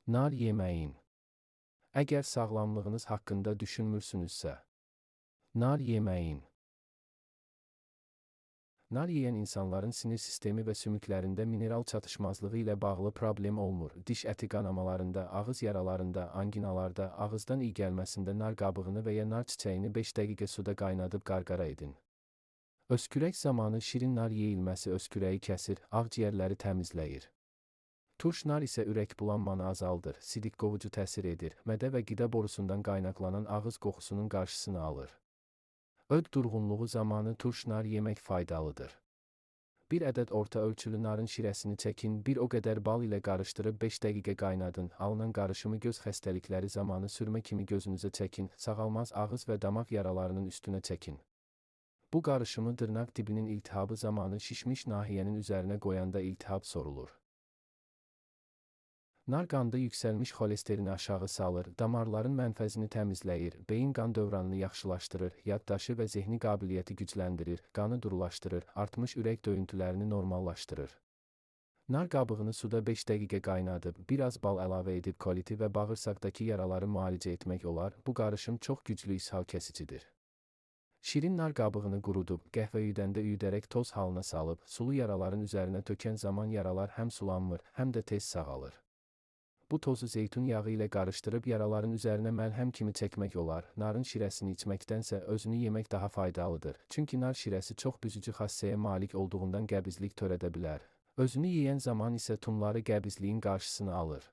Nar yeməyin. Əgər sağlamlığınız haqqında düşünmürsünüzsə, nar yeməyin. Nar yeyən insanların sinir sistemi və sümüklərində mineral çatışmazlığı ilə bağlı problem olmur. Diş əti qanamalarında, ağız yaralarında, anginalarda, ağızdan iy gəlməsində nar qabığını və ya nar çiçəyini 5 dəqiqə suda qaynadıb qarqara edin. Öskürək zamanı şirin nar yeyilməsi öskürəyi kəsir, ağciyərləri təmizləyir. Turş nar isə ürək bulanmanı azaldır, sidik qovucu təsir edir, mədə və qida borusundan qaynaqlanan ağız qoxusunun qarşısını alır. Öd durğunluğu zamanı turş nar yemək faydalıdır. Bir ədəd orta ölçülü narın şirəsini çəkin, bir o qədər bal ilə qarışdırıb 5 dəqiqə qaynadın, alınan qarışımı göz xəstəlikləri zamanı sürmə kimi gözünüzə çəkin, sağalmaz ağız və damaq yaralarının üstünə çəkin. Bu qarışımı dırnaq dibinin iltihabı zamanı şişmiş nahiyənin üzərinə qoyanda iltihab sorulur. Nar qanda yüksəlmiş xolesterini aşağı salır, damarların mənfəzini təmizləyir, beyin qan dövranını yaxşılaşdırır, yaddaşı və zehni qabiliyyəti gücləndirir, qanı durulaşdırır, artmış ürək döyüntülərini normallaşdırır. Nar qabığını suda 5 dəqiqə qaynadıb, biraz bal əlavə edib koliti və bağırsaqdakı yaraları müalicə etmək olar, bu qarışım çox güclü ishal kəsicidir. Şirin nar qabığını qurudub, qəhvə üyüdəndə üyüdərək toz halına salıb, sulu yaraların üzərinə tökən zaman yaralar həm sulanmır, həm də tez sağalır. Bu tozu zeytun yağı ilə qarışdırıb yaraların üzərinə məlhəm kimi çəkmək olar. Narın şirəsini içməkdənsə özünü yemək daha faydalıdır. Çünki nar şirəsi çox büzücü xassəyə malik olduğundan qəbizlik törədə bilər. Özünü yeyən zaman isə tumları qəbizliyin qarşısını alır.